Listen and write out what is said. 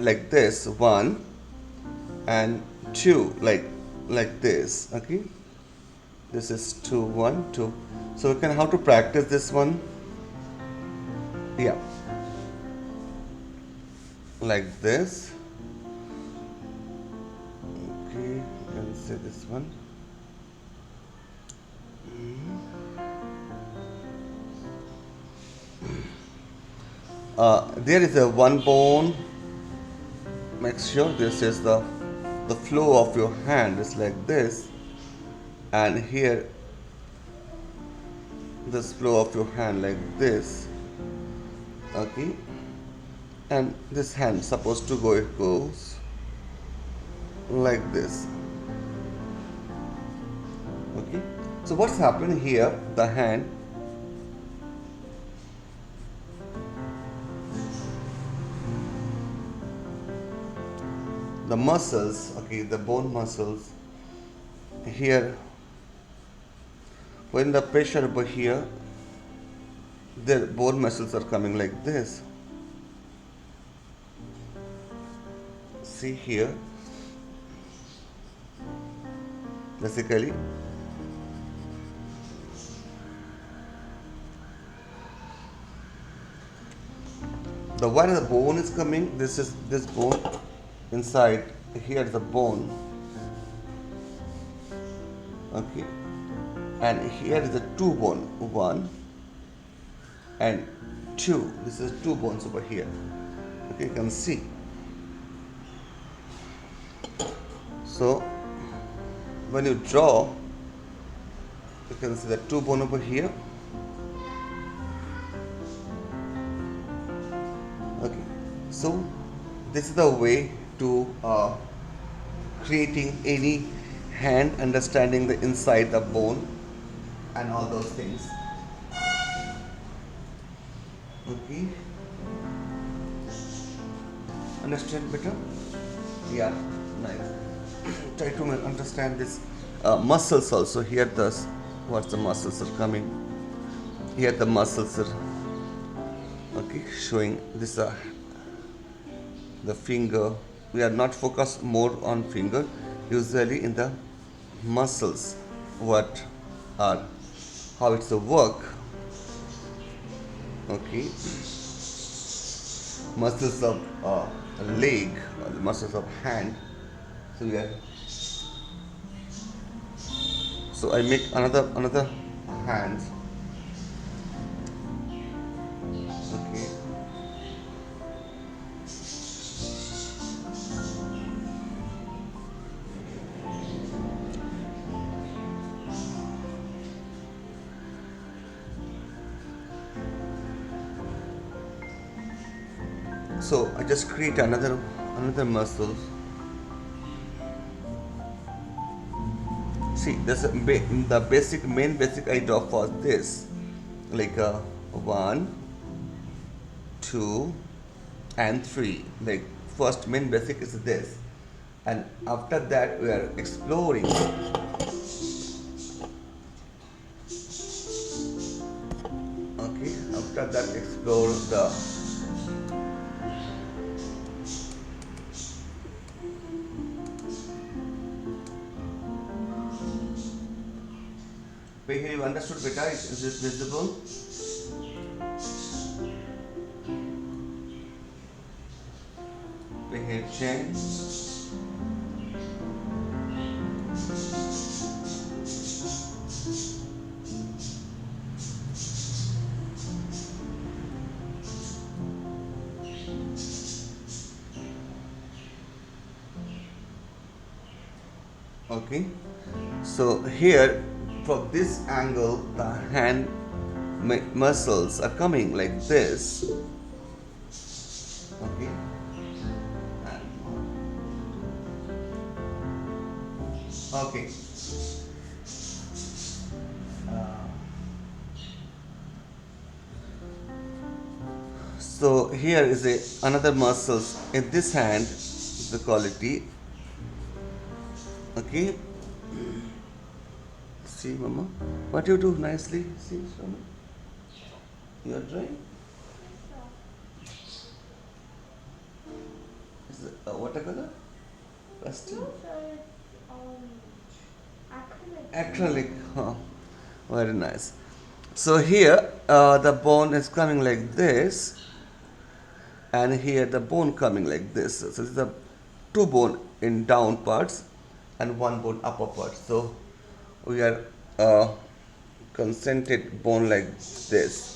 hand like this, 1 and 2, like this. Okay, this is 2, 1, 2. So we can how to practice this one. Yeah, like this. Okay, you can say this one. There is a one bone. Make sure this is the flow of your hand is like this, and here this flow of your hand like this. Okay, and this hand supposed to go, it goes like this. Okay, so what's happening here, the hand, the muscles, okay, the bone muscles here, when the pressure over here, the bone muscles are coming like this. See here, basically the where the bone is coming, this is this bone inside, here the bone. Okay, and here is the two bone, 1 and 2. This is 2 bones over here. Okay, you can see. So when you draw, you can see the 2 bone over here. Okay, so this is the way to creating any hand, understanding the inside the bone and all those things. Okay, understand better? Yeah, nice. Try to understand this muscles also. Here the what the muscles are coming. Here the muscles are okay, showing this the finger. We are not focused more on finger, usually in the muscles, what are, how it's a work. Okay, muscles of leg, or the muscles of hand. So we are, so I make another hand. Okay, so I just create another muscle. See, that's the basic main basic I draw for this, like 1, 2 and 3. Like first main basic is this, and after that we are exploring. Okay, after that explore the Here you understood better. Is this visible? Here change. Okay, so here from this angle the hand muscles are coming like this. Okay, okay. So here is another muscles in this hand, the quality. Okay, see mama, what you do nicely. See mama, you are drawing. Is it watercolor? Pastel? No, sir, it's acrylic. Acrylic. Huh. Very nice. So here the bone is coming like this, and here the bone coming like this. So this is the two bone in down parts and one bone upper part. So we are concentrated bone like this.